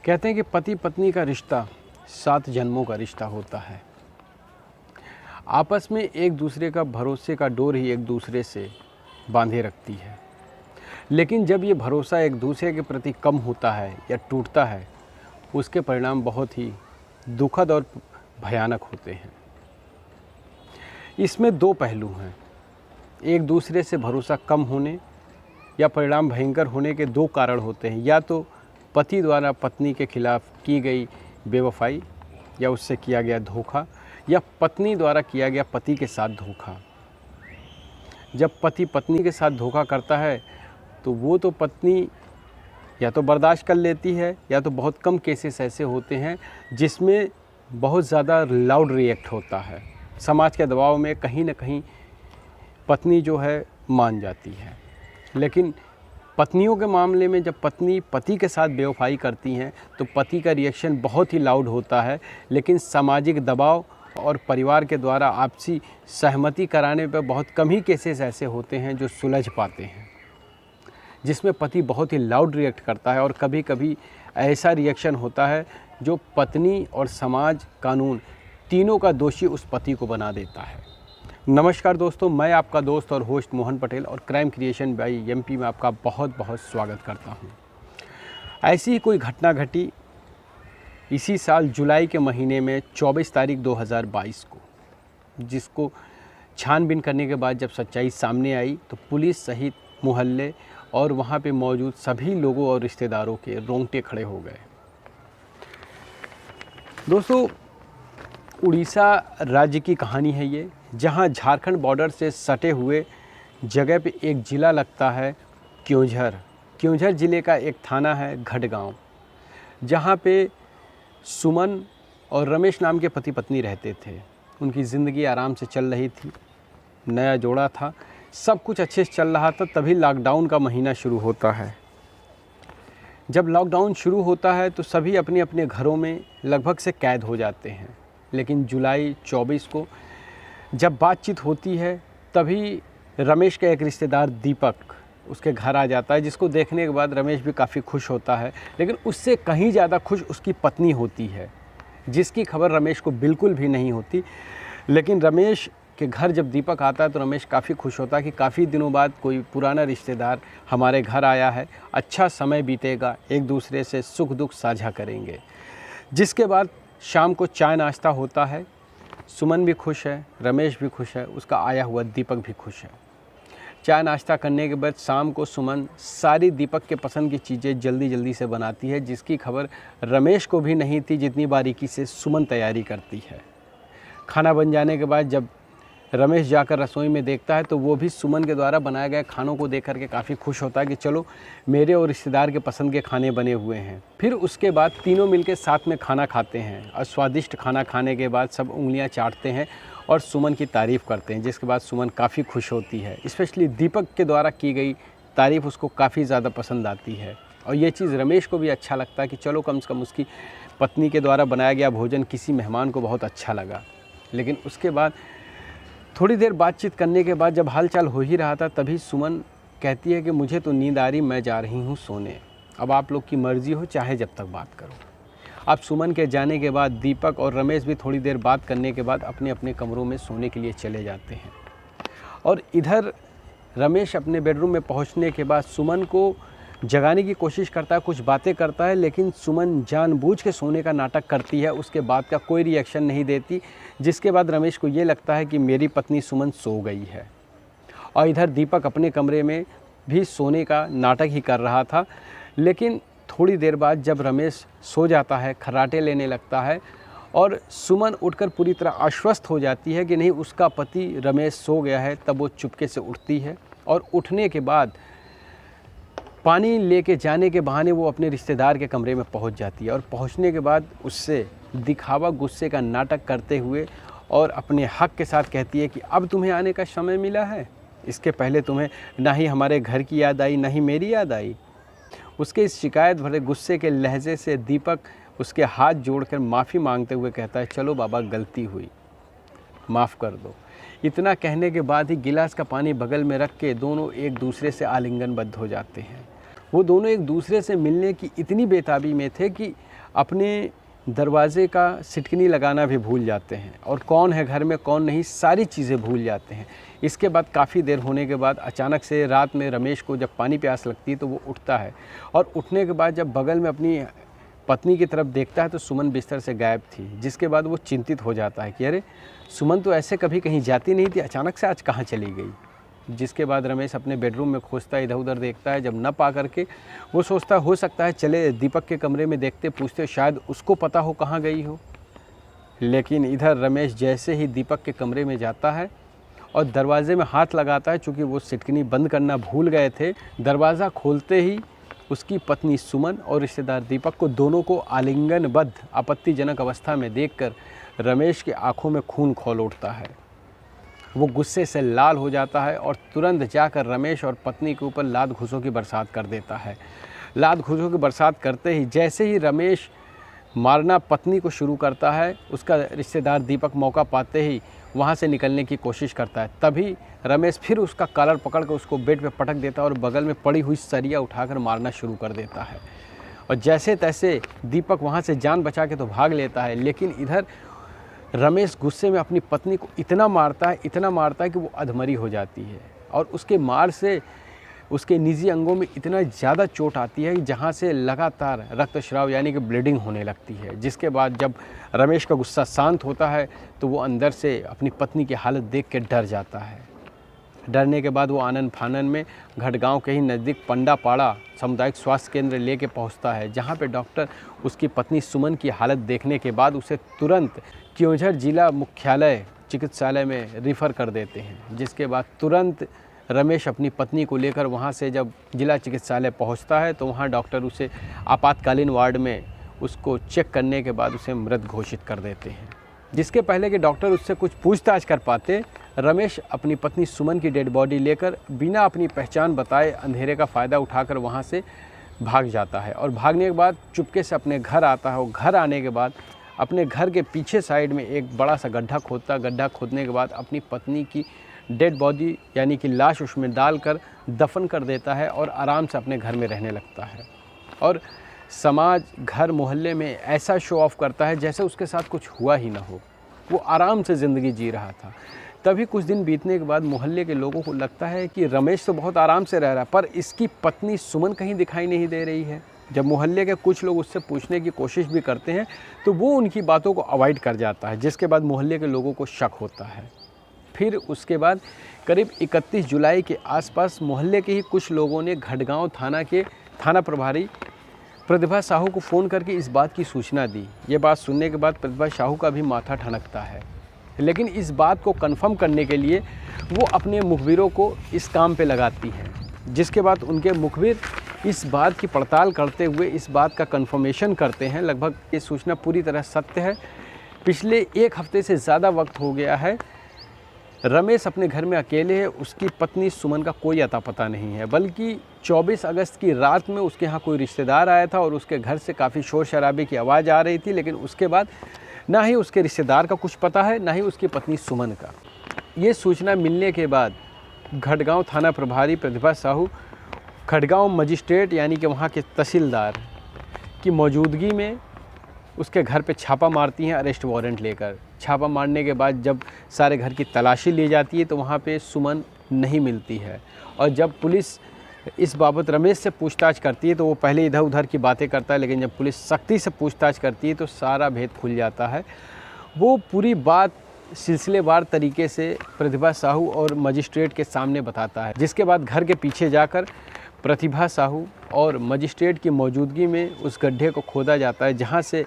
कहते हैं कि पति पत्नी का रिश्ता 7 जन्मों का रिश्ता होता है। आपस में एक दूसरे का भरोसे का डोर ही एक दूसरे से बांधे रखती है। लेकिन जब ये भरोसा एक दूसरे के प्रति कम होता है या टूटता है, उसके परिणाम बहुत ही दुखद और भयानक होते हैं। इसमें 2 पहलू हैं। एक दूसरे से भरोसा कम होने या परिणाम भयंकर होने के 2 कारण होते हैं। या तो पति द्वारा पत्नी के खिलाफ की गई बेवफाई या उससे किया गया धोखा, या पत्नी द्वारा किया गया पति के साथ धोखा। जब पति पत्नी के साथ धोखा करता है तो वो तो पत्नी या तो बर्दाश्त कर लेती है, या तो बहुत कम केसेस ऐसे होते हैं जिसमें बहुत ज़्यादा लाउड रिएक्ट होता है। समाज के दबाव में कहीं ना कहीं पत्नी जो है मान जाती है। लेकिन पत्नियों के मामले में जब पत्नी पति के साथ बेवफाई करती हैं तो पति का रिएक्शन बहुत ही लाउड होता है। लेकिन सामाजिक दबाव और परिवार के द्वारा आपसी सहमति कराने पर बहुत कम ही केसेस ऐसे होते हैं जो सुलझ पाते हैं, जिसमें पति बहुत ही लाउड रिएक्ट करता है। और कभी कभी ऐसा रिएक्शन होता है जो पत्नी और समाज, कानून तीनों का दोषी उस पति को बना देता है। नमस्कार दोस्तों, मैं आपका दोस्त और होस्ट मोहन पटेल और क्राइम क्रिएशन बाय एमपी में आपका बहुत बहुत स्वागत करता हूं। ऐसी ही कोई घटना घटी इसी साल जुलाई के महीने में 24 तारीख 2022 को, जिसको छानबीन करने के बाद जब सच्चाई सामने आई तो पुलिस सहित मोहल्ले और वहां पे मौजूद सभी लोगों और रिश्तेदारों के रोंगटे खड़े हो गए। दोस्तों, उड़ीसा राज्य की कहानी है ये, जहां झारखंड बॉर्डर से सटे हुए जगह पे एक ज़िला लगता है क्योंझर ज़िले का एक थाना है घटगांव, जहां पे सुमन और रमेश नाम के पति पत्नी रहते थे। उनकी ज़िंदगी आराम से चल रही थी, नया जोड़ा था, सब कुछ अच्छे से चल रहा था। तभी लॉकडाउन का महीना शुरू होता है। जब लॉकडाउन शुरू होता है तो सभी अपने अपने घरों में लगभग से कैद हो जाते हैं। लेकिन जुलाई 24 को जब बातचीत होती है तभी रमेश का एक रिश्तेदार दीपक उसके घर आ जाता है, जिसको देखने के बाद रमेश भी काफ़ी खुश होता है। लेकिन उससे कहीं ज़्यादा खुश उसकी पत्नी होती है, जिसकी खबर रमेश को बिल्कुल भी नहीं होती। लेकिन रमेश के घर जब दीपक आता है तो रमेश काफ़ी खुश होता है कि काफ़ी दिनों बाद कोई पुराना रिश्तेदार हमारे घर आया है, अच्छा समय बीतेगा, एक दूसरे से सुख दुख साझा करेंगे। जिसके बाद शाम को चाय नाश्ता होता है। सुमन भी खुश है, रमेश भी खुश है, उसका आया हुआ दीपक भी खुश है। चाय नाश्ता करने के बाद शाम को सुमन सारी दीपक के पसंद की चीज़ें जल्दी जल्दी से बनाती है, जिसकी खबर रमेश को भी नहीं थी जितनी बारीकी से सुमन तैयारी करती है। खाना बन जाने के बाद जब रमेश जाकर रसोई में देखता है तो वो भी सुमन के द्वारा बनाए गए खानों को देख करके काफ़ी खुश होता है कि चलो मेरे और रिश्तेदार के पसंद के खाने बने हुए हैं। फिर उसके बाद तीनों मिलकर साथ में खाना खाते हैं और स्वादिष्ट खाना खाने के बाद सब उंगलियां चाटते हैं और सुमन की तारीफ़ करते हैं, जिसके बाद सुमन काफ़ी खुश होती है। स्पेशली दीपक के द्वारा की गई तारीफ़ उसको काफ़ी ज़्यादा पसंद आती है। और ये चीज़ रमेश को भी अच्छा लगता है कि चलो कम से कम उसकी पत्नी के द्वारा बनाया गया भोजन किसी मेहमान को बहुत अच्छा लगा। लेकिन उसके बाद थोड़ी देर बातचीत करने के बाद जब हालचाल हो ही रहा था तभी सुमन कहती है कि मुझे तो नींद आ रही, मैं जा रही हूँ सोने। अब आप लोग की मर्ज़ी हो, चाहे जब तक बात करो। अब सुमन के जाने के बाद दीपक और रमेश भी थोड़ी देर बात करने के बाद अपने अपने कमरों में सोने के लिए चले जाते हैं। और इधर रमेश अपने बेडरूम में पहुँचने के बाद सुमन को जगाने की कोशिश करता है, कुछ बातें करता है, लेकिन सुमन जानबूझ के सोने का नाटक करती है, उसके बाद का कोई रिएक्शन नहीं देती। जिसके बाद रमेश को ये लगता है कि मेरी पत्नी सुमन सो गई है। और इधर दीपक अपने कमरे में भी सोने का नाटक ही कर रहा था। लेकिन थोड़ी देर बाद जब रमेश सो जाता है, खर्राटे लेने लगता है और सुमन उठकर पूरी तरह आश्वस्त हो जाती है कि नहीं, उसका पति रमेश सो गया है, तब वो चुपके से उठती है। और उठने के बाद पानी लेके जाने के बहाने वो अपने रिश्तेदार के कमरे में पहुंच जाती है। और पहुंचने के बाद उससे दिखावा गुस्से का नाटक करते हुए और अपने हक के साथ कहती है कि अब तुम्हें आने का समय मिला है, इसके पहले तुम्हें ना ही हमारे घर की याद आई ना ही मेरी याद आई। उसके इस शिकायत भरे गुस्से के लहजे से दीपक उसके हाथ जोड़कर माफ़ी मांगते हुए कहता है, चलो बाबा गलती हुई, माफ़ कर दो। इतना कहने के बाद ही गिलास का पानी बगल में रख के दोनों एक दूसरे से आलिंगनबद्ध हो जाते हैं। वो दोनों एक दूसरे से मिलने की इतनी बेताबी में थे कि अपने दरवाजे का सिटकनी लगाना भी भूल जाते हैं और कौन है घर में कौन नहीं सारी चीज़ें भूल जाते हैं। इसके बाद काफ़ी देर होने के बाद अचानक से रात में रमेश को जब पानी प्यास लगती है तो वो उठता है और उठने के बाद जब बगल में अपनी पत्नी की तरफ देखता है तो सुमन बिस्तर से गायब थी। जिसके बाद वो चिंतित हो जाता है कि अरे सुमन तो ऐसे कभी कहीं जाती नहीं थी, अचानक से आज कहाँ चली गई। जिसके बाद रमेश अपने बेडरूम में खोजता है, इधर उधर देखता है। जब न पा करके वो सोचता हो सकता है चले दीपक के कमरे में देखते पूछते शायद उसको पता हो कहाँ गई हो। लेकिन इधर रमेश जैसे ही दीपक के कमरे में जाता है और दरवाजे में हाथ लगाता है, चूँकि वो सिटकनी बंद करना भूल गए थे, दरवाज़ा खोलते ही उसकी पत्नी सुमन और रिश्तेदार दीपक को दोनों को आलिंगनबद्ध आपत्तिजनक अवस्था में देखकर रमेश की आंखों में खून खौल उठता है। वो गुस्से से लाल हो जाता है और तुरंत जाकर रमेश और पत्नी के ऊपर लात घूंसों की बरसात कर देता है। लात घूंसों की बरसात करते ही जैसे ही रमेश मारना पत्नी को शुरू करता है, उसका रिश्तेदार दीपक मौका पाते ही वहाँ से निकलने की कोशिश करता है। तभी रमेश फिर उसका कॉलर पकड़ कर उसको बेड पे पटक देता है और बगल में पड़ी हुई सरिया उठाकर मारना शुरू कर देता है। और जैसे तैसे दीपक वहाँ से जान बचा के तो भाग लेता है, लेकिन इधर रमेश गुस्से में अपनी पत्नी को इतना मारता है कि वो अधमरी हो जाती है और उसके मार से उसके निजी अंगों में इतना ज़्यादा चोट आती है कि जहाँ से लगातार रक्तस्राव यानी कि ब्लीडिंग होने लगती है। जिसके बाद जब रमेश का गुस्सा शांत होता है तो वो अंदर से अपनी पत्नी की हालत देख के डर जाता है। डरने के बाद वो आनन फानन में घटगांव के ही नज़दीक पंडापाड़ा सामुदायिक स्वास्थ्य केंद्र लेके पहुंचता है, जहां पे डॉक्टर उसकी पत्नी सुमन की हालत देखने के बाद उसे तुरंत क्योंझर जिला मुख्यालय चिकित्सालय में रिफ़र कर देते हैं। जिसके बाद तुरंत रमेश अपनी पत्नी को लेकर वहां से जब जिला चिकित्सालय पहुंचता है तो वहां डॉक्टर उसे आपातकालीन वार्ड में उसको चेक करने के बाद उसे मृत घोषित कर देते हैं। जिसके पहले कि डॉक्टर उससे कुछ पूछताछ कर पाते, रमेश अपनी पत्नी सुमन की डेड बॉडी लेकर बिना अपनी पहचान बताए अंधेरे का फ़ायदा उठाकर वहां से भाग जाता है और भागने के बाद चुपके से अपने घर आता है। और घर आने के बाद अपने घर के पीछे साइड में एक बड़ा सा गड्ढा खोदता। गड्ढा खोदने के बाद अपनी पत्नी की डेड बॉडी यानी कि लाश उसमें डालकर दफन कर देता है और आराम से अपने घर में रहने लगता है। और समाज घर मोहल्ले में ऐसा शो ऑफ करता है जैसे उसके साथ कुछ हुआ ही ना हो, वो आराम से ज़िंदगी जी रहा था। तभी कुछ दिन बीतने के बाद मोहल्ले के लोगों को लगता है कि रमेश तो बहुत आराम से रह रहा है, पर इसकी पत्नी सुमन कहीं दिखाई नहीं दे रही है। जब मोहल्ले के कुछ लोग उससे पूछने की कोशिश भी करते हैं तो वो उनकी बातों को अवॉइड कर जाता है, जिसके बाद मोहल्ले के लोगों को शक होता है। फिर उसके बाद करीब 31 जुलाई के आसपास मोहल्ले के ही कुछ लोगों ने घटगांव थाना के थाना प्रभारी प्रतिभा साहू को फ़ोन करके इस बात की सूचना दी। ये बात सुनने के बाद प्रतिभा साहू का भी माथा ठनकता है, लेकिन इस बात को कंफर्म करने के लिए वो अपने मुखबिरों को इस काम पे लगाती हैं। जिसके बाद उनके मुखबिर इस बात की पड़ताल करते हुए इस बात का कंफर्मेशन करते हैं लगभग ये सूचना पूरी तरह सत्य है। पिछले 1 हफ्ते से ज़्यादा वक्त हो गया है, रमेश अपने घर में अकेले है, उसकी पत्नी सुमन का कोई अता पता नहीं है। बल्कि 24 अगस्त की रात में उसके यहाँ कोई रिश्तेदार आया था और उसके घर से काफ़ी शोर शराबे की आवाज़ आ रही थी, लेकिन उसके बाद ना ही उसके रिश्तेदार का कुछ पता है ना ही उसकी पत्नी सुमन का। ये सूचना मिलने के बाद घटगांव थाना प्रभारी प्रतिभा साहू खड़गांव मजिस्ट्रेट यानी कि वहाँ के तहसीलदार की मौजूदगी में उसके घर पे छापा मारती हैं अरेस्ट वारंट लेकर। छापा मारने के बाद जब सारे घर की तलाशी ली जाती है तो वहाँ पे सुमन नहीं मिलती है। और जब पुलिस इस बाबत रमेश से पूछताछ करती है तो वो पहले इधर उधर की बातें करता है, लेकिन जब पुलिस सख्ती से पूछताछ करती है तो सारा भेद खुल जाता है। वो पूरी बात सिलसिलेवार तरीके से प्रतिभा साहू और मजिस्ट्रेट के सामने बताता है। जिसके बाद घर के पीछे जाकर प्रतिभा साहू और मजिस्ट्रेट की मौजूदगी में उस गड्ढे को खोदा जाता है, जहाँ से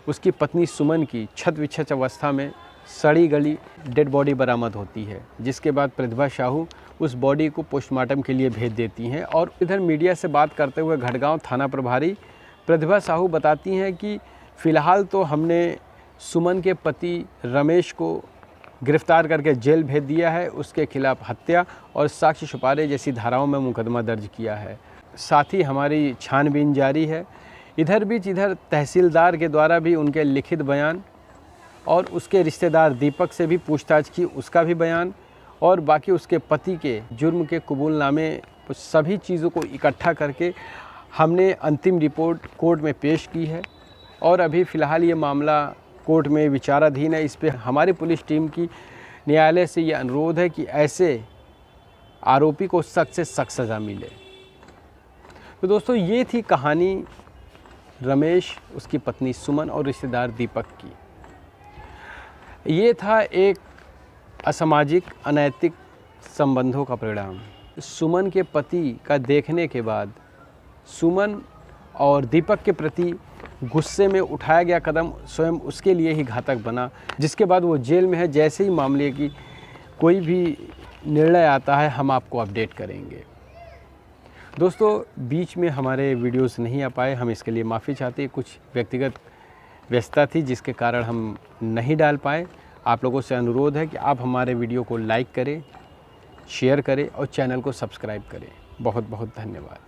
उसकी पत्नी सुमन की छत विच्छत अवस्था में सड़ी गली डेड बॉडी बरामद होती है। जिसके बाद प्रतिभा साहू उस बॉडी को पोस्टमार्टम के लिए भेज देती हैं। और इधर मीडिया से बात करते हुए घटगांव थाना प्रभारी प्रतिभा साहू बताती हैं कि फ़िलहाल तो हमने सुमन के पति रमेश को गिरफ्तार करके जेल भेज दिया है, उसके खिलाफ हत्या और साक्ष्य छुपाने जैसी धाराओं में मुकदमा दर्ज किया है। साथ ही हमारी छानबीन जारी है। इधर तहसीलदार के द्वारा भी उनके लिखित बयान और उसके रिश्तेदार दीपक से भी पूछताछ की, उसका भी बयान और बाकी उसके पति के जुर्म के कबूलनामे, सभी चीज़ों को इकट्ठा करके हमने अंतिम रिपोर्ट कोर्ट में पेश की है। और अभी फ़िलहाल ये मामला कोर्ट में विचाराधीन है। इस पे हमारी पुलिस टीम की न्यायालय से ये अनुरोध है कि ऐसे आरोपी को सख्त से सख्त सज़ा मिले। तो दोस्तों, ये थी कहानी रमेश, उसकी पत्नी सुमन और रिश्तेदार दीपक की। ये था एक असामाजिक, अनैतिक संबंधों का परिणाम। सुमन के पति का देखने के बाद सुमन और दीपक के प्रति गुस्से में उठाया गया कदम स्वयं उसके लिए ही घातक बना, जिसके बाद वो जेल में है। जैसे ही मामले की कोई भी निर्णय आता है, हम आपको अपडेट करेंगे। दोस्तों, बीच में हमारे वीडियोस नहीं आ पाए, हम इसके लिए माफ़ी चाहते हैं। कुछ व्यक्तिगत व्यस्तता थी जिसके कारण हम नहीं डाल पाए। आप लोगों से अनुरोध है कि आप हमारे वीडियो को लाइक करें, शेयर करें और चैनल को सब्सक्राइब करें। बहुत बहुत धन्यवाद।